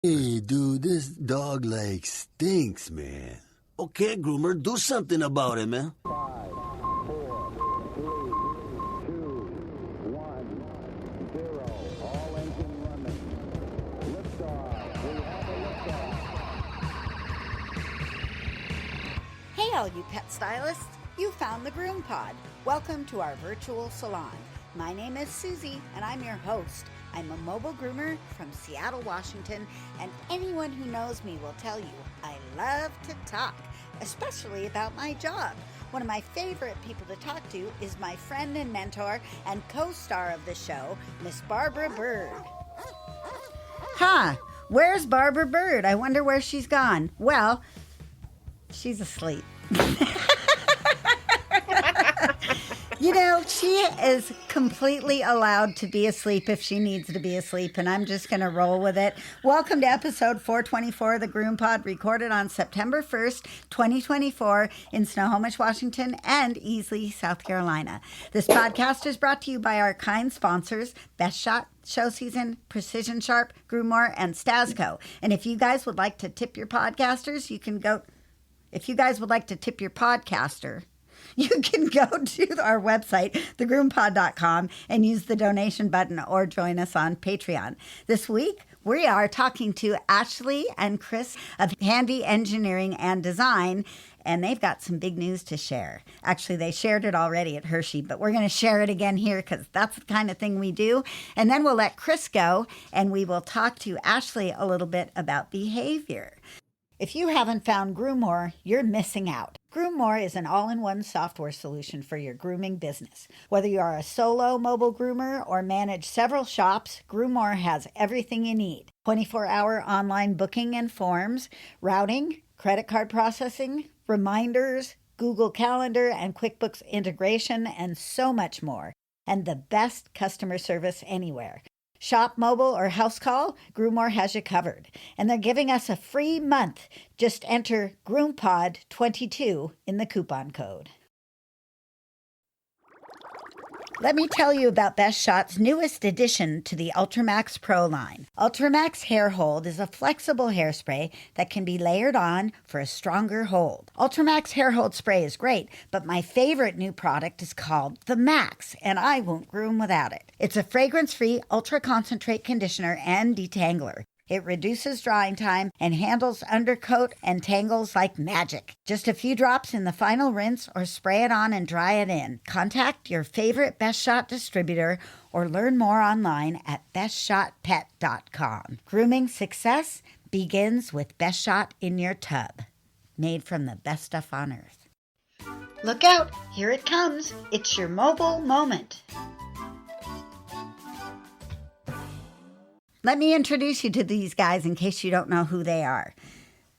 Hey, dude, this dog like stinks, man. Okay, groomer, do something about it, man. 5, 4, 3, 2, 1, 0. All engine running. Liftoff. We have a liftoff. Hey, all you pet stylists. You found the GroomPod. Welcome to our virtual salon. My name is Susie, and I'm your host. I'm a mobile groomer from Seattle, Washington, and anyone who knows me will tell you I love to talk, especially about my job. One of my favorite people to talk to is my friend and mentor and co-star of the show, Miss Barbara Bird. Huh, where's Barbara Bird? I wonder where she's gone. Well, she's asleep. You know, she is completely allowed to be asleep if she needs to be asleep, and I'm just going to roll with it. Welcome to episode 424 of the GroomPod, recorded on September 1st, 2024 in Snohomish, Washington, and Easley, South Carolina. This podcast is brought to you by our kind sponsors, Best Shot, Show Season, Precision Sharp, Groomore, and Stasco. And if you guys would like to tip your podcasters, you can go... If you guys would like to tip your podcaster, you can go to our website, thegroompod.com, and use the donation button or join us on Patreon. This week, we are talking to Ashley and Chris of Hanvey Engineering and Design, and they've got some big news to share. Actually, they shared it already at Hershey, but we're going to share it again here because that's the kind of thing we do. And then we'll let Chris go, and we will talk to Ashley a little bit about behavior. If you haven't found Groomore, you're missing out. Groomore is an all-in-one software solution for your grooming business. Whether you are a solo mobile groomer or manage several shops, Groomore has everything you need. 24-hour online booking and forms, routing, credit card processing, reminders, Google Calendar and QuickBooks integration, and so much more. And the best customer service anywhere. Shop, mobile, or house call, Groomore has you covered. And they're giving us a free month. Just enter GroomPod22 in the coupon code. Let me tell you about Best Shot's newest addition to the Ultramax Pro line. Ultramax Hair Hold is a flexible hairspray that can be layered on for a stronger hold. Ultramax Hair Hold Spray is great, but my favorite new product is called the Max, and I won't groom without it. It's a fragrance-free ultra-concentrate conditioner and detangler. It reduces drying time and handles undercoat and tangles like magic. Just a few drops in the final rinse or spray it on and dry it in. Contact your favorite Best Shot distributor or learn more online at bestshotpet.com. Grooming success begins with Best Shot in your tub. Made from the best stuff on earth. Look out, here it comes. It's your mobile moment. Let me introduce you to these guys in case you don't know who they are.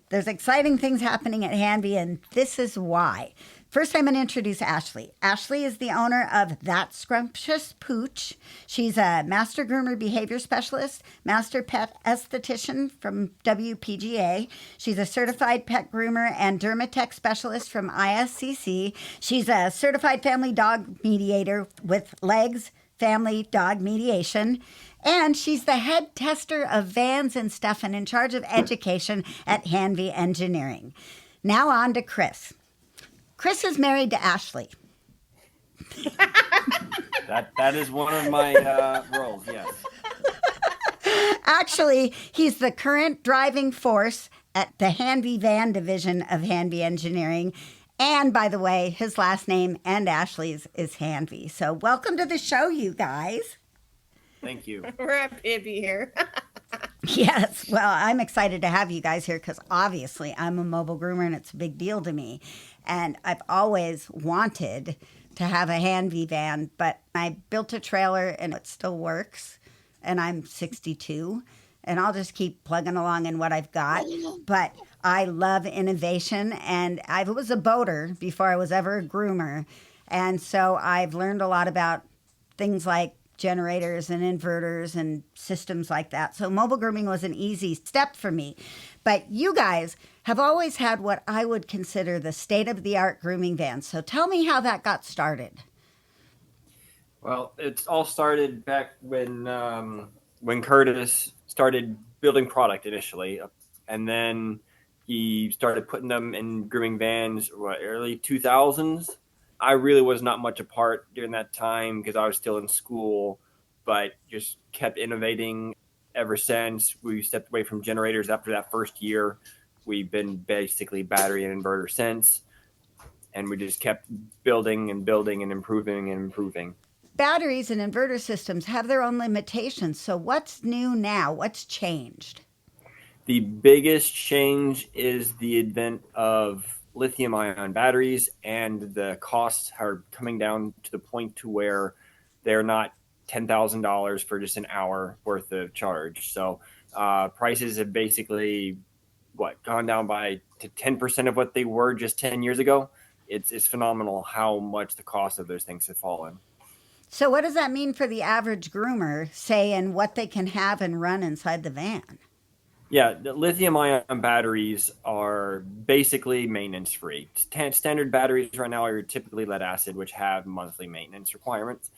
There's exciting things happening at Hanvey, and this is why. First, I'm going to introduce Ashley. Ashley is the owner of That Scrumptious Pooch. She's a master groomer behavior specialist, master pet esthetician from WPGA. She's a certified pet groomer and dermatech specialist from ISCC. She's a certified family dog mediator with Legs Family Dog Mediation. And she's the head tester of vans and stuff and in charge of education at Hanvey Engineering. Now on to Chris. Chris is married to Ashley. That is one of my roles, yes. Actually, he's the current driving force at the Hanvey Van division of Hanvey Engineering. And by the way, his last name and Ashley's is Hanvey. So welcome to the show, you guys. Thank you. We're happy to be here. Yes. Well, I'm excited to have you guys here because obviously I'm a mobile groomer and it's a big deal to me. And I've always wanted to have a Hanvey van, but I built a trailer and it still works. And I'm 62 and I'll just keep plugging along in what I've got. But I love innovation and I was a boater before I was ever a groomer. And so I've learned a lot about things like generators and inverters and systems like that. So mobile grooming was an easy step for me. But you guys have always had what I would consider the state-of-the-art grooming van. So tell me how that got started. Well, it's all started back when Curtis started building product initially, and then he started putting them in grooming vans, early 2000s. I really was not much a part during that time because I was still in school, but just kept innovating ever since. We stepped away from generators after that first year. We've been basically battery and inverter since, and we just kept building and building and improving and improving. Batteries and inverter systems have their own limitations. So what's new now? What's changed? The biggest change is the advent of lithium-ion batteries, and the costs are coming down to the point to where they're not $10,000 for just an hour worth of charge. So prices have basically gone down by to 10% of what they were just 10 years ago. It's phenomenal how much the cost of those things have fallen. So what does that mean for the average groomer, say, and what they can have and run inside the van? Yeah, the lithium-ion batteries are basically maintenance-free. Standard batteries right now are typically lead acid, which have monthly maintenance requirements.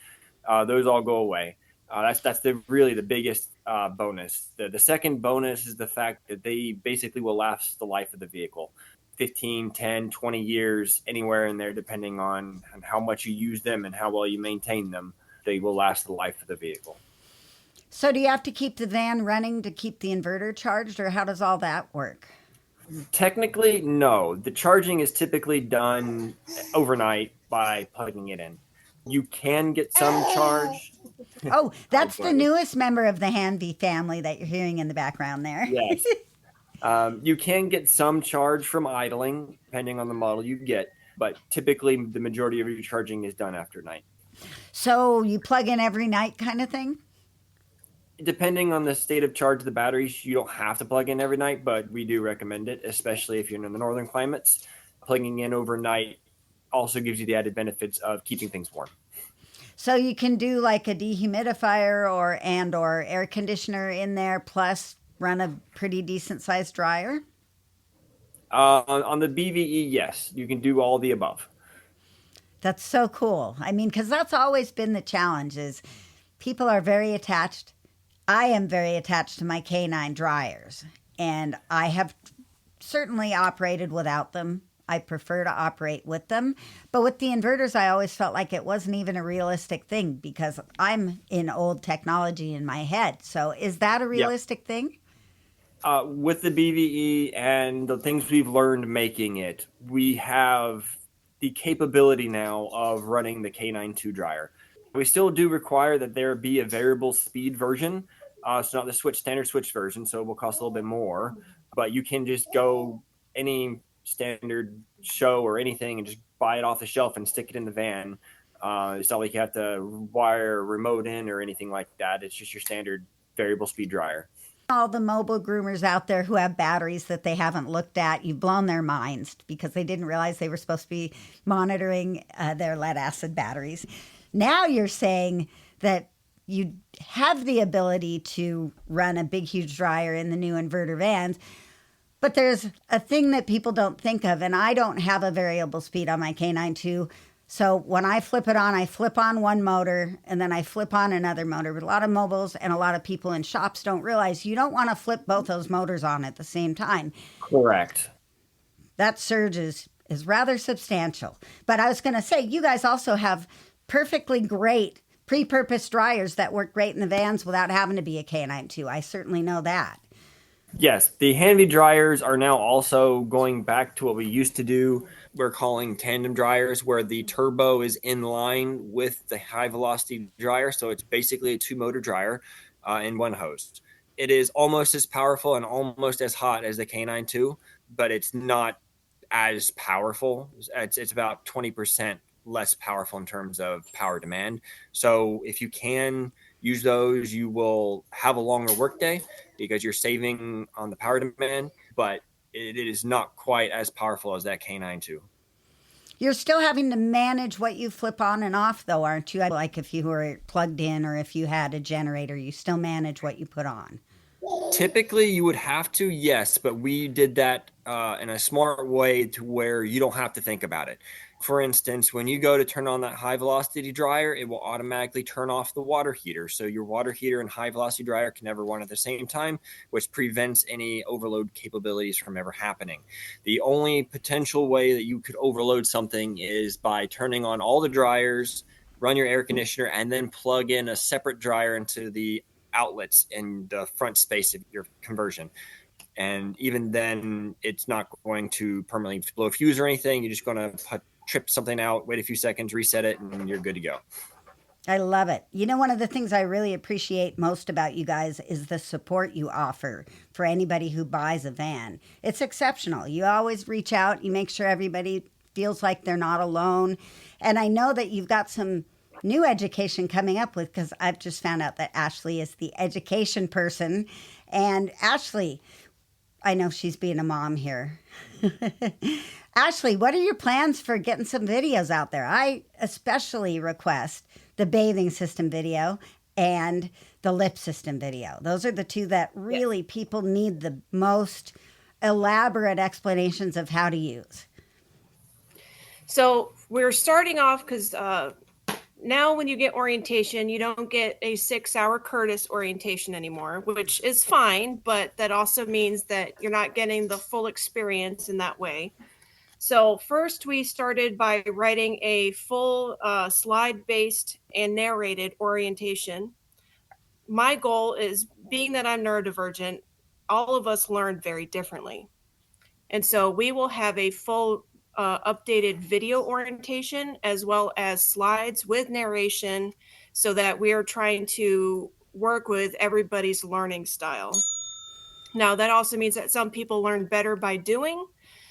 Those all go away. That's really the biggest bonus. The second bonus is the fact that they basically will last the life of the vehicle. 15, 10, 20 years, anywhere in there, depending on how much you use them and how well you maintain them. They will last the life of the vehicle. So do you have to keep the van running to keep the inverter charged, or how does all that work? Technically, no. The charging is typically done overnight by plugging it in. You can get some charge. Oh, that's the newest member of the Hanvey family that you're hearing in the background there. Yes. You can get some charge from idling, depending on the model you get, but typically the majority of your charging is done after night. So you plug in every night kind of thing? Depending on the state of charge of the batteries, you don't have to plug in every night, but we do recommend it, especially if you're in the northern climates. Plugging in overnight also gives you the added benefits of keeping things warm. So you can do like a dehumidifier or air conditioner in there, plus run a pretty decent sized dryer? On the BVE, yes, you can do all the above. That's so cool. I mean, because that's always been the challenge is people are very attached. I am very attached to my K9 dryers, and I have certainly operated without them. I prefer to operate with them. But with the inverters, I always felt like it wasn't even a realistic thing because I'm in old technology in my head. So is that a realistic thing? With the BVE and the things we've learned making it, we have the capability now of running the K92 dryer. We still do require that there be a variable speed version. It's not the standard switch version, so it will cost a little bit more. But you can just go any standard show or anything and just buy it off the shelf and stick it in the van. It's not like you have to wire a remote in or anything like that. It's just your standard variable speed dryer. All the mobile groomers out there who have batteries that they haven't looked at, you've blown their minds because they didn't realize they were supposed to be monitoring their lead acid batteries. Now you're saying that you have the ability to run a big, huge dryer in the new inverter vans, but there's a thing that people don't think of, and I don't have a variable speed on my K92. So when I flip it on, I flip on one motor and then I flip on another motor. But a lot of mobiles and a lot of people in shops don't realize you don't want to flip both those motors on at the same time. Correct. That surge is rather substantial. But I was going to say, you guys also have perfectly great pre-purposed dryers that work great in the vans without having to be a K92. I certainly know that. Yes, the Hanvey dryers are now also going back to what we used to do. We're calling tandem dryers, where the turbo is in line with the high velocity dryer. So it's basically a 2-motor dryer in one hose. It is almost as powerful and almost as hot as the K92, but it's not as powerful. It's about 20% less powerful in terms of power demand. So if you can use those, you will have a longer workday because you're saving on the power demand, but it is not quite as powerful as that K92. You're still having to manage what you flip on and off, though, aren't you? Like if you were plugged in or if you had a generator, you still manage what you put on. Typically, you would have to, yes, but we did that in a smart way to where you don't have to think about it. For instance, when you go to turn on that high velocity dryer, it will automatically turn off the water heater. So your water heater and high velocity dryer can never run at the same time, which prevents any overload capabilities from ever happening. The only potential way that you could overload something is by turning on all the dryers, run your air conditioner, and then plug in a separate dryer into the outlets in the front space of your conversion. And even then, it's not going to permanently blow a fuse or anything. You're just going to trip something out, wait a few seconds, reset it, and you're good to go. I love it. You know, one of the things I really appreciate most about you guys is the support you offer for anybody who buys a van. It's exceptional. You always reach out, you make sure everybody feels like they're not alone. And I know that you've got some new education coming up with, because I've just found out that Ashley is the education person. And Ashley, I know she's being a mom here. Ashley, what are your plans for getting some videos out there? I especially request the bathing system video and the lip system video. Those are the two that really people need the most elaborate explanations of how to use. So we're starting off because now when you get orientation, you don't get a 6-hour Curtis orientation anymore, which is fine, but that also means that you're not getting the full experience in that way. So first we started by writing a full slide-based and narrated orientation. My goal is, being that I'm neurodivergent, all of us learn very differently. And so we will have a full updated video orientation as well as slides with narration, so that we are trying to work with everybody's learning style. Now, that also means that some people learn better by doing.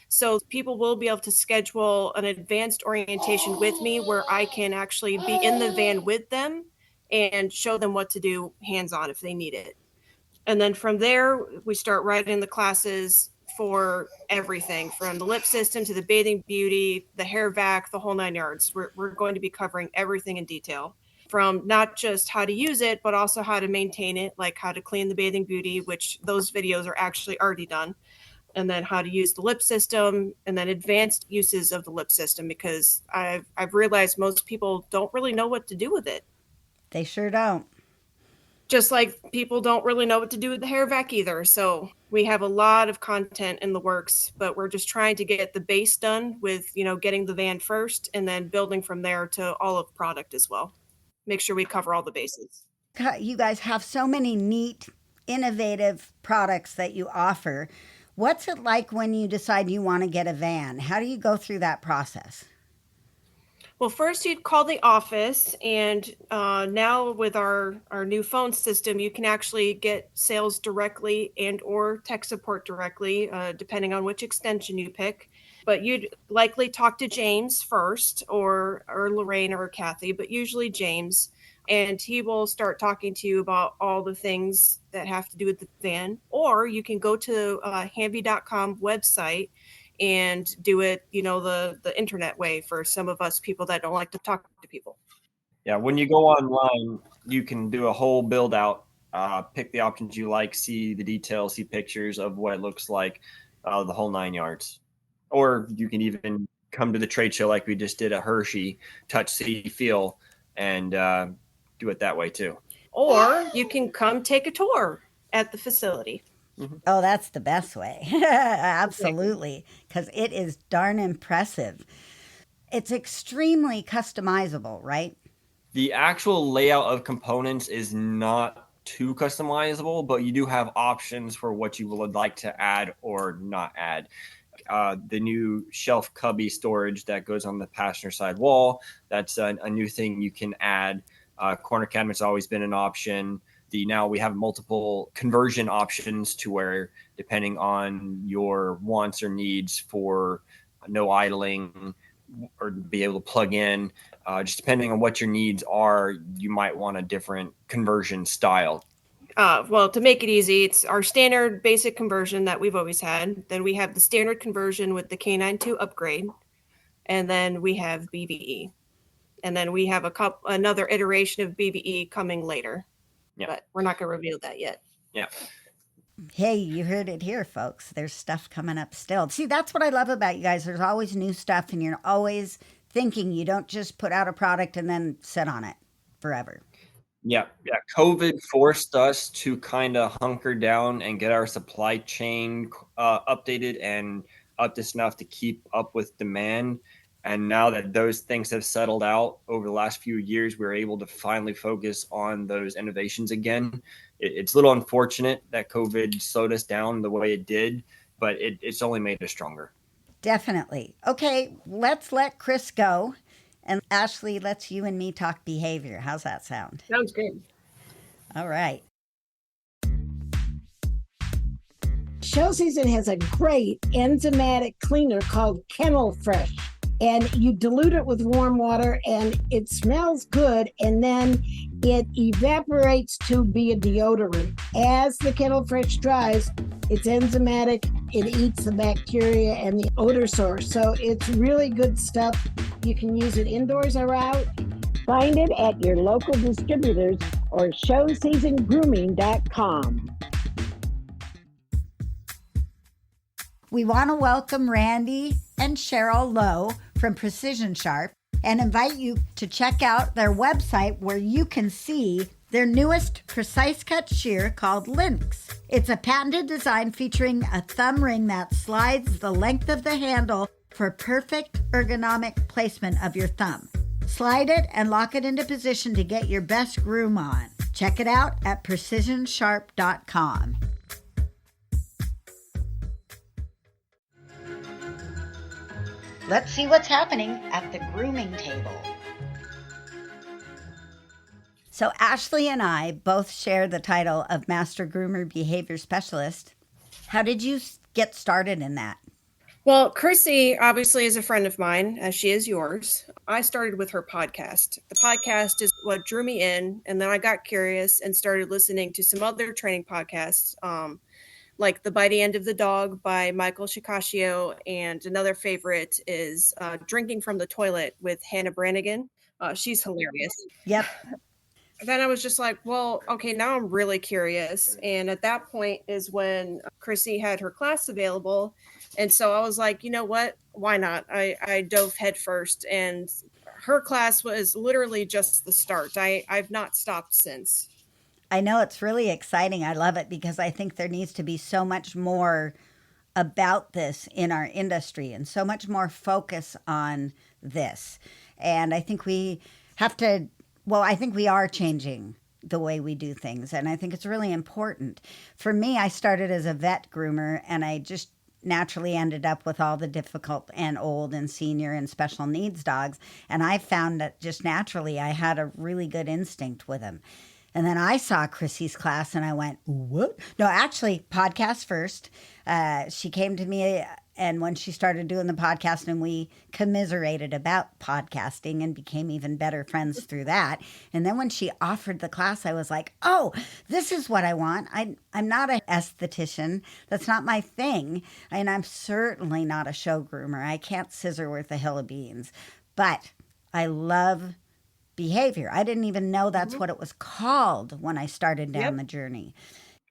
So people will be able to schedule an advanced orientation with me where I can actually be in the van with them and show them what to do hands-on if they need it. And then from there, we start writing the classes for everything from the lip system to the bathing beauty, the hair vac, the whole 9 yards. We're going to be covering everything in detail, from not just how to use it, but also how to maintain it, like how to clean the bathing beauty, which those videos are actually already done. And then how to use the lip system, and then advanced uses of the lip system, because I've realized most people don't really know what to do with it. They sure don't. Just like people don't really know what to do with the hair vac either. So we have a lot of content in the works, but we're just trying to get the base done with, getting the van first and then building from there to all of product as well. Make sure we cover all the bases. You guys have so many neat, innovative products that you offer. What's it like when you decide you want to get a van? How do you go through that process? Well, first you'd call the office, and now with our new phone system, you can actually get sales directly and or tech support directly, depending on which extension you pick. But you'd likely talk to James first, or Lorraine or Kathy, but usually James. And he will start talking to you about all the things that have to do with the van. Or you can go to Hanvey.com website and do it, the internet way, for some of us people that don't like to talk to people. Yeah, when you go online, you can do a whole build out, pick the options you like, see the details, see pictures of what it looks like, the whole 9 yards. Or you can even come to the trade show like we just did at Hershey, touch, see, feel, and do it that way too. Or you can come take a tour at the facility. Mm-hmm. Oh, that's the best way. Absolutely. Because it is darn impressive. It's extremely customizable, right? The actual layout of components is not too customizable, but you do have options for what you would like to add or not add. The new shelf cubby storage that goes on the passenger side wall, that's a new thing you can add. Corner cabinet's always been an option. Now we have multiple conversion options to where, depending on your wants or needs for no idling or be able to plug in, just depending on what your needs are, you might want a different conversion style. Well, to make it easy, it's our standard basic conversion that we've always had. Then we have the standard conversion with the K92 upgrade. And then we have BVE. And then we have another iteration of BVE coming later. Yeah. But we're not going to reveal that yet. Yeah. Hey, you heard it here, folks. There's stuff coming up still. See, that's what I love about you guys. There's always new stuff, and you're always thinking. You don't just put out a product and then sit on it forever. Yeah. COVID forced us to kind of hunker down and get our supply chain updated and up to snuff to keep up with demand. And now that those things have settled out over the last few years, we're able to finally focus on those innovations again. It's a little unfortunate that COVID slowed us down the way it did, but it's only made us stronger. Definitely. Okay, let's let Chris go. And Ashley, let's you and me talk behavior. How's that sound? Sounds good. All right. Show Season has a great enzymatic cleaner called Kennel Fresh. And you dilute it with warm water and it smells good, and then it evaporates to be a deodorant. As the Kennel Fresh dries, it's enzymatic, it eats the bacteria and the odor source. So it's really good stuff. You can use it indoors or out. Find it at your local distributors or showseasongrooming.com. We want to welcome Randy and Cheryl Lowe from Precision Sharp and invite you to check out their website where you can see their newest precise cut shear called Lynx. It's a patented design featuring a thumb ring that slides the length of the handle for perfect ergonomic placement of your thumb. Slide it and lock it into position to get your best groom on. Check it out at precisionsharp.com. Let's see what's happening at the grooming table. So Ashley and I both share the title of Master Groomer Behavior Specialist. How did you get started in that? Well, Chrissy obviously is a friend of mine, as she is yours. I started with her podcast. The podcast is what drew me in, and then I got curious and started listening to some other training podcasts, like The Bitey End of the Dog by Michael Shikashio, and another favorite is Drinking from the Toilet with Hannah Brannigan. She's hilarious. Yep. Then I was just like, well, okay, now I'm really curious. And at that point is when Chrissy had her class available. And so I was like, you know what? Why not? I dove headfirst, and her class was literally just the start. I've not stopped since. I know, it's really exciting. I love it because I think there needs to be so much more about this in our industry and so much more focus on this. And I think we have to, well, I think we are changing the way we do things. And I think it's really important. For me, I started as a vet groomer, and I just naturally ended up with all the difficult and old and senior and special needs dogs. And I found that just naturally I had a really good instinct with them. And then I saw Chrissy's class and I went, what? No, actually, podcast first. She came to me, and when she started doing the podcast, and we commiserated about podcasting and became even better friends through that. And then when she offered the class, I was like, oh, this is what I want. I'm not an esthetician. That's not my thing. And I'm certainly not a show groomer. I can't scissor worth a hill of beans. But I love behavior. I didn't even know that's what it was called when I started down the journey.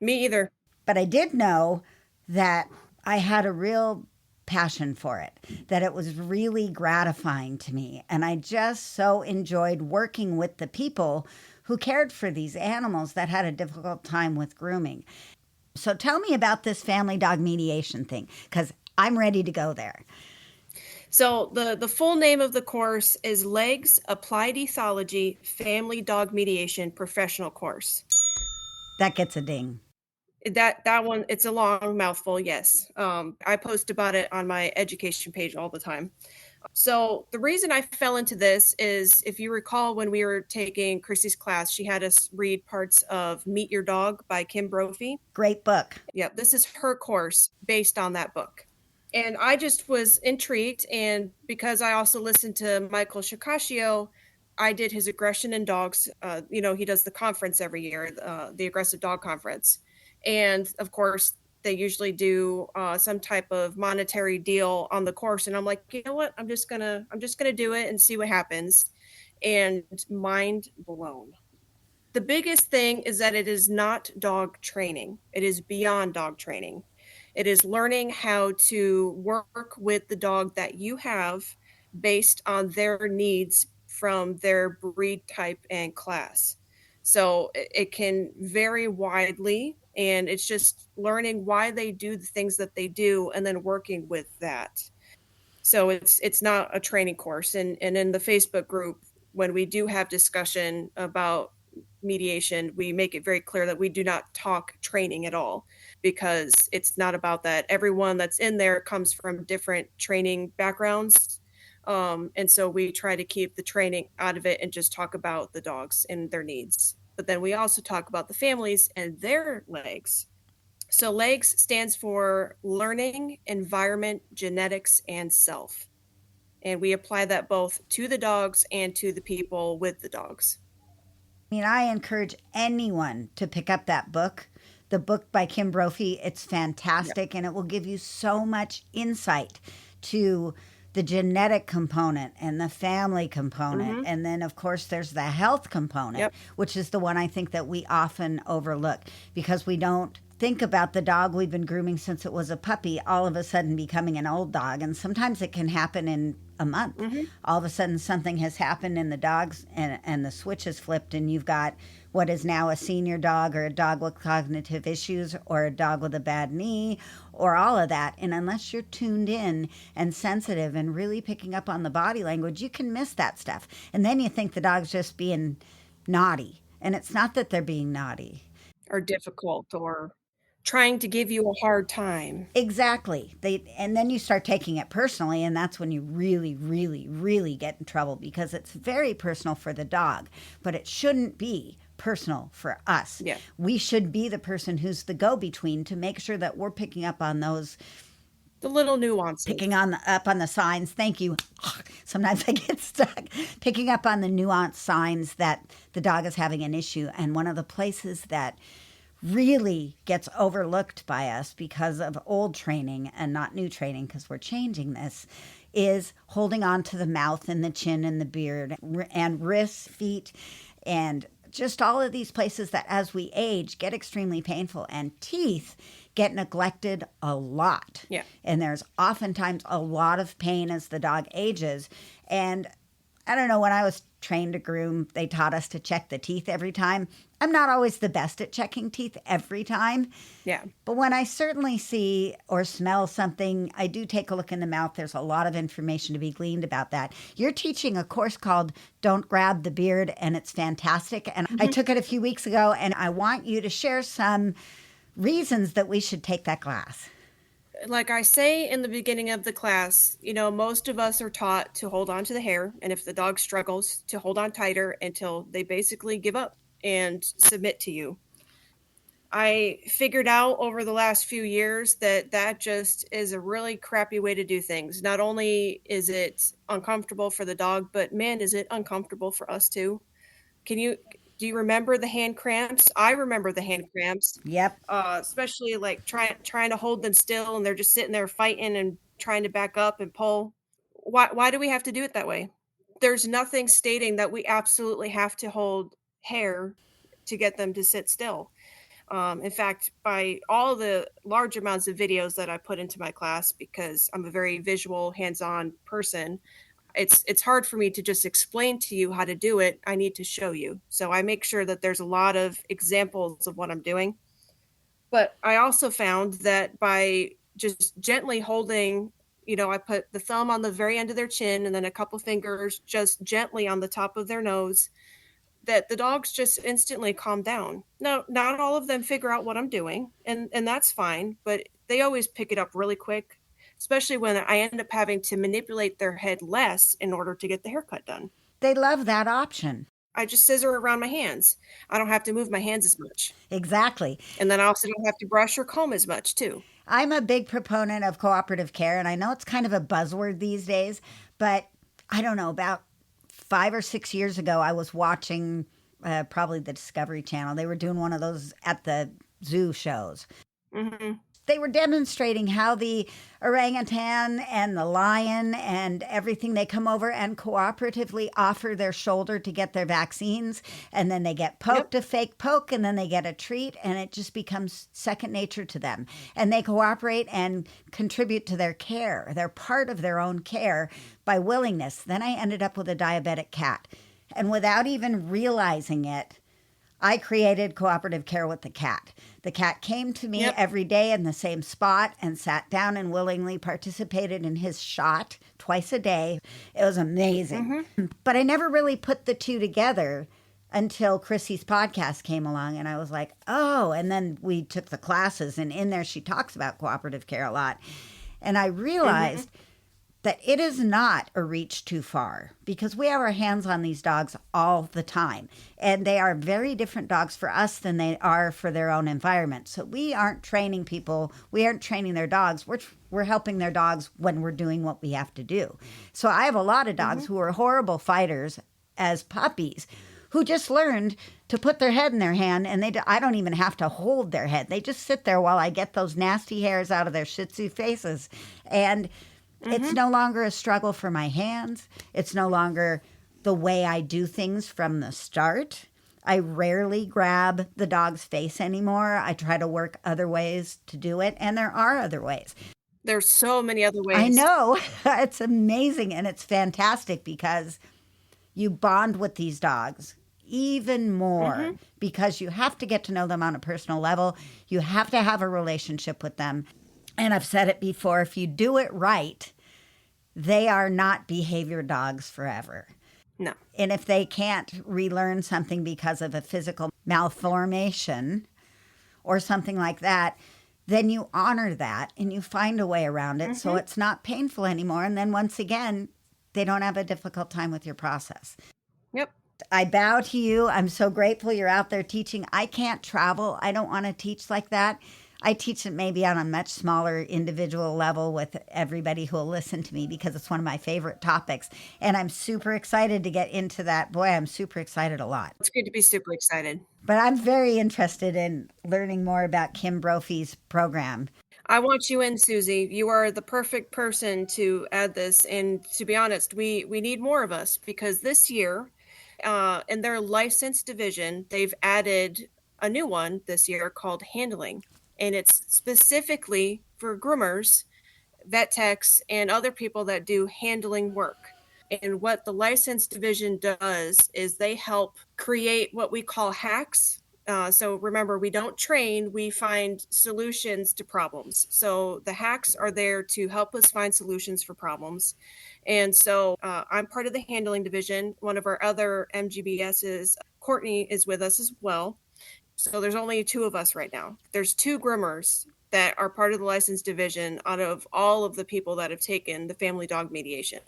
Me either. But I did know that I had a real passion for it, that it was really gratifying to me. And I just so enjoyed working with the people who cared for these animals that had a difficult time with grooming. So tell me about this family dog mediation thing, because I'm ready to go there. So the full name of the course is Legs Applied Ethology Family Dog Mediation Professional Course. That gets a ding. That one, it's a long mouthful, yes. I post about it on my education page all the time. So the reason I fell into this is, if you recall, when we were taking Chrissy's class, she had us read parts of Meet Your Dog by Kim Brophy. Great book. Yeah, this is her course based on that book. And I just was intrigued. And because I also listened to Michael Shikashio, I did his Aggression in Dogs. He does the conference every year, the Aggressive Dog Conference. And of course, they usually do some type of monetary deal on the course. And I'm like, you know what? I'm just gonna do it and see what happens. And mind blown. The biggest thing is that it is not dog training. It is beyond dog training. It is learning how to work with the dog that you have based on their needs from their breed type and class. So it can vary widely, and it's just learning why they do the things that they do and then working with that. So it's not a training course. And in the Facebook group, when we do have discussion about mediation, we make it very clear that we do not talk training at all, because it's not about that. Everyone that's in there comes from different training backgrounds. And so we try to keep the training out of it and just talk about the dogs and their needs. But then we also talk about the families and their legs. So LEGS stands for Learning, Environment, Genetics, and Self. And we apply that both to the dogs and to the people with the dogs. I mean, I encourage anyone to pick up that book, the book by Kim Brophy. It's fantastic, and it will give you so much insight to the genetic component and the family component. And then, of course, there's the health component, which is the one I think that we often overlook because we don't think about the dog we've been grooming since it was a puppy all of a sudden becoming an old dog. And sometimes it can happen in a month. All of a sudden something has happened in the dogs and the switch is flipped, and you've got what is now a senior dog or a dog with cognitive issues or a dog with a bad knee or all of that. And unless you're tuned in and sensitive and really picking up on the body language, you can miss that stuff. And then you think the dog's just being naughty. And it's not that they're being naughty. Or difficult or trying to give you a hard time. Exactly. And then you start taking it personally, and that's when you really, really, really get in trouble because it's very personal for the dog, but it shouldn't be personal for us. Yeah. We should be the person who's the go-between to make sure that we're picking up on those the little nuances. Up on the signs. Thank you. Sometimes I get stuck. Picking up on the nuanced signs that the dog is having an issue. And one of the places that really gets overlooked by us because of old training and not new training, because we're changing this, is holding on to the mouth and the chin and the beard and wrists, feet, and just all of these places that as we age get extremely painful, and teeth get neglected a lot. Yeah. And there's oftentimes a lot of pain as the dog ages. And I don't know, when I was trained to groom, they taught us to check the teeth every time. I'm not always the best at checking teeth every time. Yeah. But when I certainly see or smell something, I do take a look in the mouth. There's a lot of information to be gleaned about that. You're teaching a course called Don't Grab the Beard, and it's fantastic. And I took it a few weeks ago, and I want you to share some reasons that we should take that class. Like I say in the beginning of the class, most of us are taught to hold on to the hair, and if the dog struggles, to hold on tighter until they basically give up and submit to you. I figured out over the last few years that just is a really crappy way to do things. Not only is it uncomfortable for the dog, but man, is it uncomfortable for us too. Do you remember the hand cramps? I remember the hand cramps. Yep. Especially like trying to hold them still, and they're just sitting there fighting and trying to back up and pull. Why do we have to do it that way? There's nothing stating that we absolutely have to hold hair to get them to sit still. In fact, by all the large amounts of videos that I put into my class, because I'm a very visual, hands-on person, it's hard for me to just explain to you how to do it. I need to show you. So I make sure that there's a lot of examples of what I'm doing. But I also found that by just gently holding, I put the thumb on the very end of their chin and then a couple fingers just gently on the top of their nose, that the dogs just instantly calm down. Now, not all of them figure out what I'm doing, and that's fine, but they always pick it up really quick, especially when I end up having to manipulate their head less in order to get the haircut done. They love that option. I just scissor around my hands. I don't have to move my hands as much. Exactly. And then I also don't have to brush or comb as much, too. I'm a big proponent of cooperative care, and I know it's kind of a buzzword these days, but I don't know, about 5 or 6 years ago, I was watching probably the Discovery Channel. They were doing one of those at the zoo shows. They were demonstrating how the orangutan and the lion and everything, they come over and cooperatively offer their shoulder to get their vaccines. And then they get poked, a fake poke, and then they get a treat. And it just becomes second nature to them. And they cooperate and contribute to their care. They're part of their own care by willingness. Then I ended up with a diabetic cat. And without even realizing it, I created cooperative care with the cat. The cat came to me every day in the same spot and sat down and willingly participated in his shot twice a day. It was amazing. But I never really put the two together until Chrissy's podcast came along, and I was like, oh, and then we took the classes, and in there she talks about cooperative care a lot. And I realized that it is not a reach too far, because we have our hands on these dogs all the time. And they are very different dogs for us than they are for their own environment. So we aren't training people. We aren't training their dogs. We're helping their dogs when we're doing what we have to do. So I have a lot of dogs who are horrible fighters as puppies, who just learned to put their head in their hand, and I don't even have to hold their head. They just sit there while I get those nasty hairs out of their Shih Tzu faces. And it's no longer a struggle for my hands. It's no longer the way I do things from the start. I rarely grab the dog's face anymore. I try to work other ways to do it, and there are other ways. There's so many other ways. I know. It's amazing, and it's fantastic because you bond with these dogs even more because you have to get to know them on a personal level. You have to have a relationship with them. And I've said it before, if you do it right, they are not behavior dogs forever. No. And if they can't relearn something because of a physical malformation or something like that, then you honor that and you find a way around it so it's not painful anymore. And then once again, they don't have a difficult time with your process. Yep. I bow to you. I'm so grateful you're out there teaching. I can't travel. I don't want to teach like that. I teach it maybe on a much smaller individual level with everybody who will listen to me because it's one of my favorite topics. And I'm super excited to get into that. Boy, I'm super excited a lot. It's good to be super excited. But I'm very interested in learning more about Kim Brophy's program. I want you in, Susie. You are the perfect person to add this. And to be honest, we need more of us because this year, in their licensed division, they've added a new one this year called handling. And it's specifically for groomers, vet techs, and other people that do handling work. And what the licensed division does is they help create what we call hacks. So remember, we don't train, we find solutions to problems. So the hacks are there to help us find solutions for problems. And so I'm part of the handling division. One of our other MGBSs, Courtney, is with us as well. So there's only two of us right now. There's two groomers that are part of the licensed division out of all of the people that have taken the family dog mediation.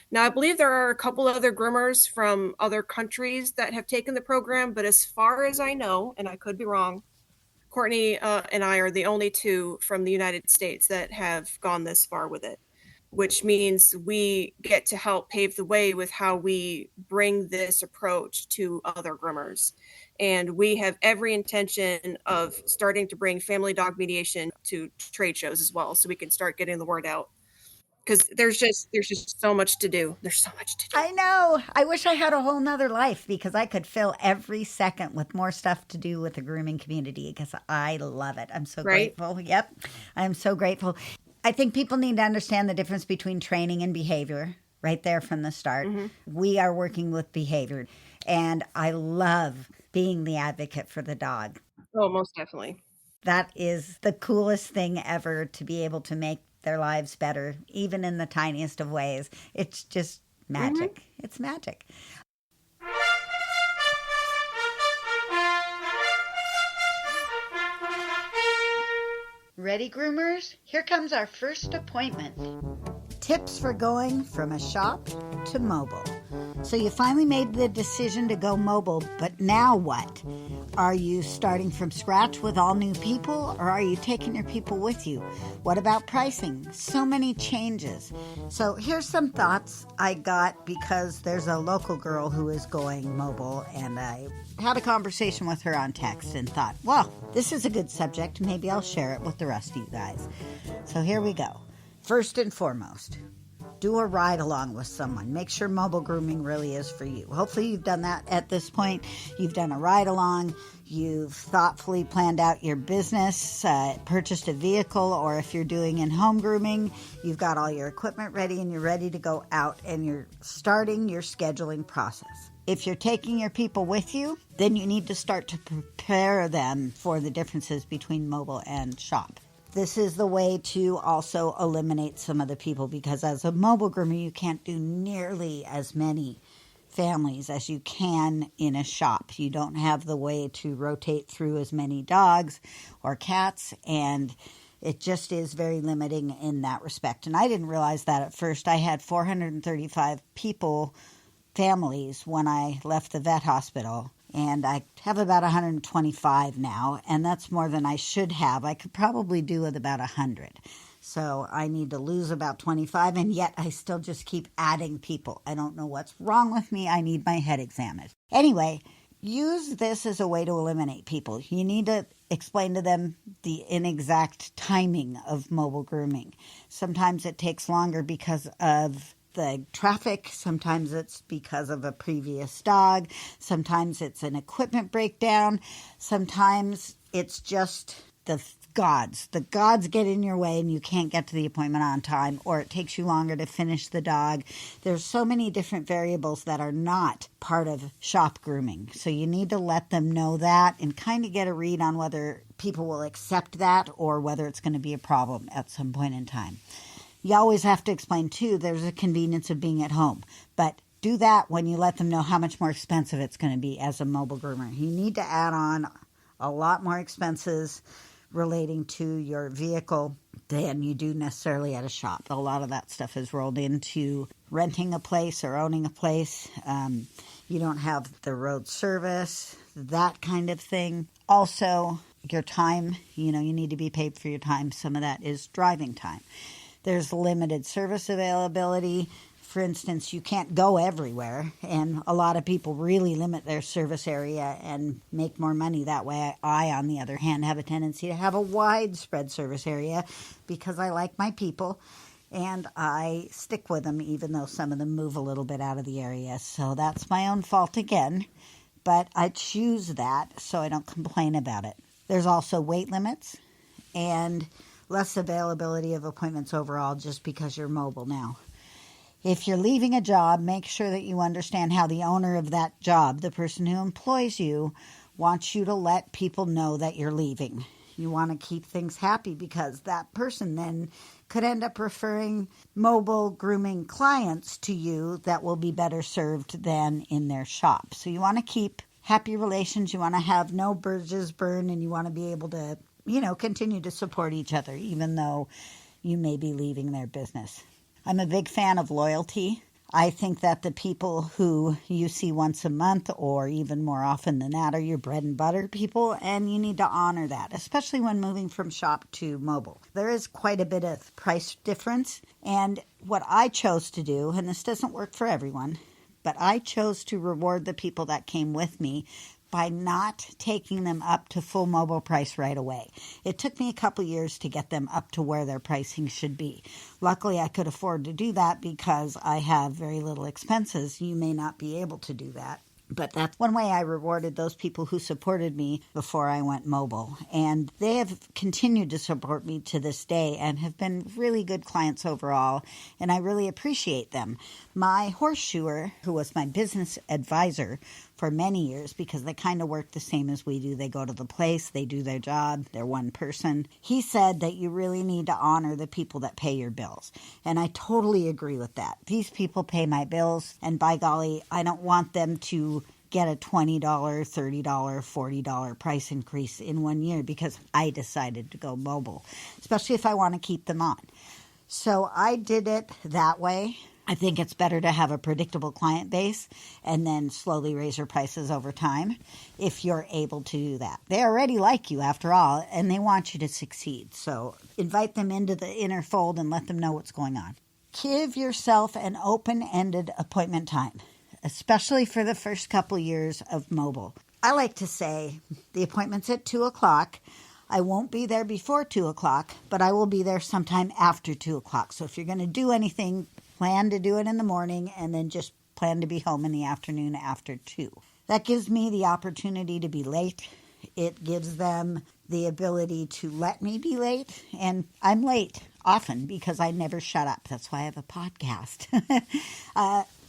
Now, I believe there are a couple other groomers from other countries that have taken the program, but as far as I know, and I could be wrong, Courtney and I are the only two from the United States that have gone this far with it, which means we get to help pave the way with how we bring this approach to other groomers. And we have every intention of starting to bring family dog mediation to trade shows as well, so we can start getting the word out. Because there's just so much to do. There's so much to do. I know. I wish I had a whole nother life because I could fill every second with more stuff to do with the grooming community because I love it. I'm so grateful. Yep. I'm so grateful. I think people need to understand the difference between training and behavior right there from the start. We are working with behavior, and I love being the advocate for the dog. Oh, most definitely. That is the coolest thing ever, to be able to make their lives better, even in the tiniest of ways. It's just magic. It's magic. Ready, groomers? Here comes our first appointment. Tips for going from a shop to mobile. So you finally made the decision to go mobile, but now what? Are you starting from scratch with all new people, or are you taking your people with you? What about pricing? So many changes. So here's some thoughts I got because there's a local girl who is going mobile, and I had a conversation with her on text and thought, well, this is a good subject. Maybe I'll share it with the rest of you guys. So here we go. First and foremost, do a ride along with someone. Make sure mobile grooming really is for you. Hopefully you've done that at this point. You've done a ride along. You've thoughtfully planned out your business, purchased a vehicle, or if you're doing in-home grooming, you've got all your equipment ready and you're ready to go out and you're starting your scheduling process. If you're taking your people with you, then you need to start to prepare them for the differences between mobile and shop. This is the way to also eliminate some of the people, because as a mobile groomer, you can't do nearly as many families as you can in a shop. You don't have the way to rotate through as many dogs or cats, and it just is very limiting in that respect. And I didn't realize that at first. I had 435 families when I left the vet hospital. And I have about 125 now, and that's more than I should have. I could probably do with about 100. So I need to lose about 25, and yet I still just keep adding people. I don't know what's wrong with me. I need my head examined. Anyway, use this as a way to eliminate people. You need to explain to them the inexact timing of mobile grooming. Sometimes it takes longer because of the traffic, sometimes it's because of a previous dog, sometimes it's an equipment breakdown, sometimes it's just the gods get in your way and you can't get to the appointment on time, or it takes you longer to finish the dog. There's so many different variables that are not part of shop grooming, so you need to let them know that and kind of get a read on whether people will accept that or whether it's going to be a problem at some point in time. You always have to explain, too, there's a convenience of being at home. But do that when you let them know how much more expensive it's going to be as a mobile groomer. You need to add on a lot more expenses relating to your vehicle than you do necessarily at a shop. A lot of that stuff is rolled into renting a place or owning a place. You don't have the road service, that kind of thing. Also, your time, you need to be paid for your time. Some of that is driving time. There's limited service availability. For instance, you can't go everywhere, and a lot of people really limit their service area and make more money that way. I, on the other hand, have a tendency to have a widespread service area because I like my people, and I stick with them even though some of them move a little bit out of the area. So that's my own fault again, but I choose that so I don't complain about it. There's also weight limits and less availability of appointments overall just because you're mobile now. If you're leaving a job, make sure that you understand how the owner of that job, the person who employs you, wants you to let people know that you're leaving. You want to keep things happy because that person then could end up referring mobile grooming clients to you that will be better served than in their shop. So you want to keep happy relations. You want to have no bridges burned, and you want to be able to continue to support each other, even though you may be leaving their business. I'm a big fan of loyalty. I think that the people who you see once a month or even more often than that are your bread and butter people, and you need to honor that, especially when moving from shop to mobile. There is quite a bit of price difference, and what I chose to do, and this doesn't work for everyone, but I chose to reward the people that came with me by not taking them up to full mobile price right away. It took me a couple years to get them up to where their pricing should be. Luckily, I could afford to do that because I have very little expenses. You may not be able to do that. But that's one way I rewarded those people who supported me before I went mobile. And they have continued to support me to this day and have been really good clients overall, and I really appreciate them. My horseshoer, who was my business advisor for many years, because they kind of work the same as we do. They go to the place, they do their job, they're one person. He said that you really need to honor the people that pay your bills. And I totally agree with that. These people pay my bills, and by golly, I don't want them to get a $20, $30, $40 price increase in 1 year because I decided to go mobile, especially if I want to keep them on. So I did it that way I think it's better to have a predictable client base and then slowly raise your prices over time if you're able to do that. They already like you after all, and they want you to succeed. So invite them into the inner fold and let them know what's going on. Give yourself an open-ended appointment time, especially for the first couple years of mobile. I like to say the appointment's at 2 o'clock. I won't be there before 2 o'clock, but I will be there sometime after 2 o'clock. So if you're going to do anything, plan to do it in the morning and then just plan to be home in the afternoon after 2. That gives me the opportunity to be late. It gives them the ability to let me be late. And I'm late often because I never shut up. That's why I have a podcast.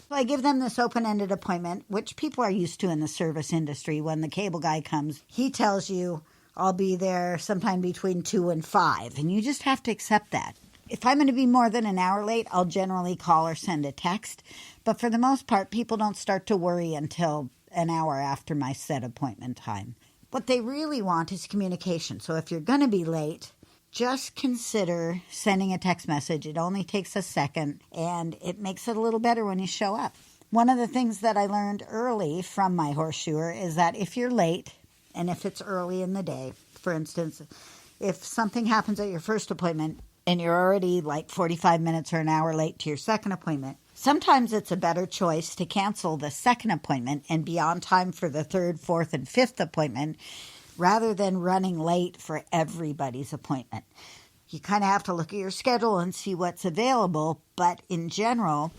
So I give them this open-ended appointment, which people are used to in the service industry. When the cable guy comes, he tells you, I'll be there sometime between 2 and 5. And you just have to accept that. If I'm going to be more than an hour late, I'll generally call or send a text. But for the most part, people don't start to worry until an hour after my set appointment time. What they really want is communication. So if you're going to be late, just consider sending a text message. It only takes a second, and it makes it a little better when you show up. One of the things that I learned early from my horseshoer is that if you're late, and if it's early in the day, for instance, if something happens at your first appointment and you're already like 45 minutes or an hour late to your second appointment, sometimes it's a better choice to cancel the second appointment and be on time for the third, fourth, and fifth appointment rather than running late for everybody's appointment. You kind of have to look at your schedule and see what's available, but in general,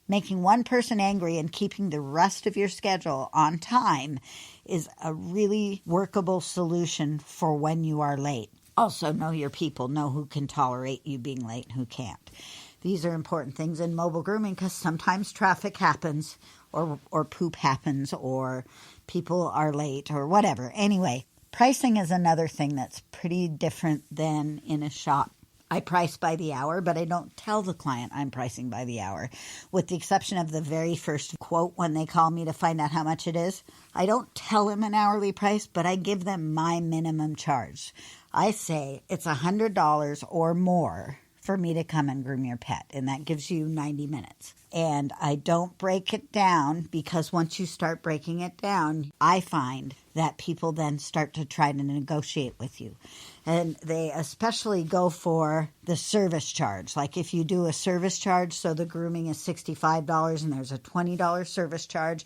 making one person angry and keeping the rest of your schedule on time is a really workable solution for when you are late. Also, know your people, know who can tolerate you being late and who can't. These are important things in mobile grooming because sometimes traffic happens or poop happens or people are late or whatever. Anyway, pricing is another thing that's pretty different than in a shop. I price by the hour, but I don't tell the client I'm pricing by the hour. With the exception of the very first quote when they call me to find out how much it is, I don't tell them an hourly price, but I give them my minimum charge. I say it's $100 or more for me to come and groom your pet, and that gives you 90 minutes. And I don't break it down because once you start breaking it down, I find that people then start to try to negotiate with you. And they especially go for the service charge. Like if you do a service charge, so the grooming is $65 and there's a $20 service charge,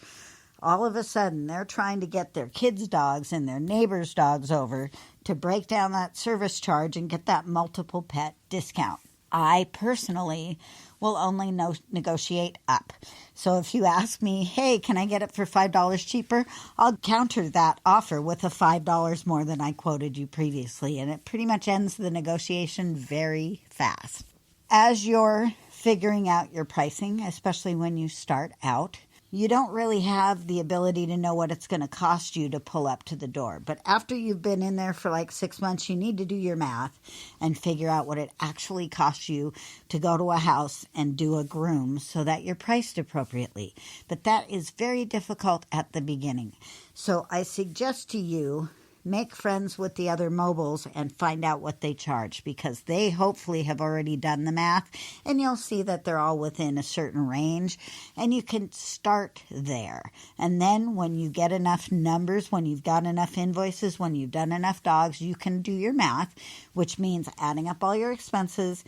all of a sudden they're trying to get their kids' dogs and their neighbors' dogs over to break down that service charge and get that multiple pet discount. I personally will only negotiate up. So if you ask me, hey, can I get it for $5 cheaper? I'll counter that offer with a $5 more than I quoted you previously. And it pretty much ends the negotiation very fast. As you're figuring out your pricing, especially when you start out, you don't really have the ability to know what it's going to cost you to pull up to the door. But after you've been in there for like 6 months, you need to do your math and figure out what it actually costs you to go to a house and do a groom so that you're priced appropriately. But that is very difficult at the beginning. So I suggest to you, make friends with the other mobiles and find out what they charge because they hopefully have already done the math and you'll see that they're all within a certain range and you can start there. And then when you get enough numbers, when you've got enough invoices, when you've done enough dogs, you can do your math, which means adding up all your expenses,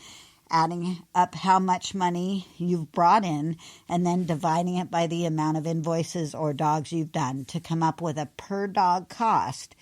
adding up how much money you've brought in, and then dividing it by the amount of invoices or dogs you've done to come up with a per dog cost.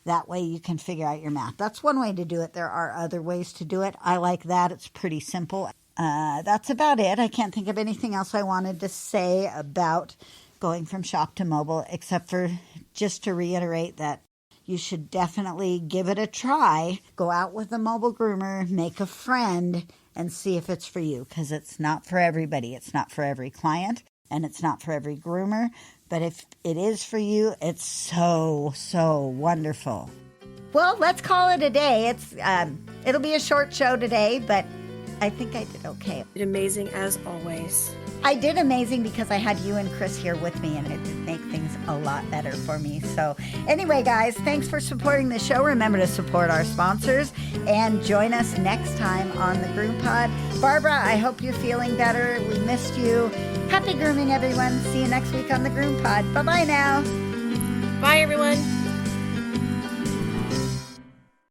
That way you can figure out your math. That's one way to do it. There are other ways to do it. I like that. It's pretty simple. That's about it. I can't think of anything else I wanted to say about going from shop to mobile, except for just to reiterate that you should definitely give it a try. Go out with a mobile groomer, make a friend, and see if it's for you, because it's not for everybody. It's not for every client, and it's not for every groomer. But if it is for you, it's so, so wonderful. Well, let's call it a day. It'll be a short show today, but I think I did okay. Amazing as always. I did amazing because I had you and Chris here with me, and it did make things a lot better for me. So anyway, guys, thanks for supporting the show. Remember to support our sponsors and join us next time on the GroomPod. Barbara, I hope you're feeling better. We missed you. Happy grooming, everyone. See you next week on the GroomPod. Bye-bye now. Bye, everyone.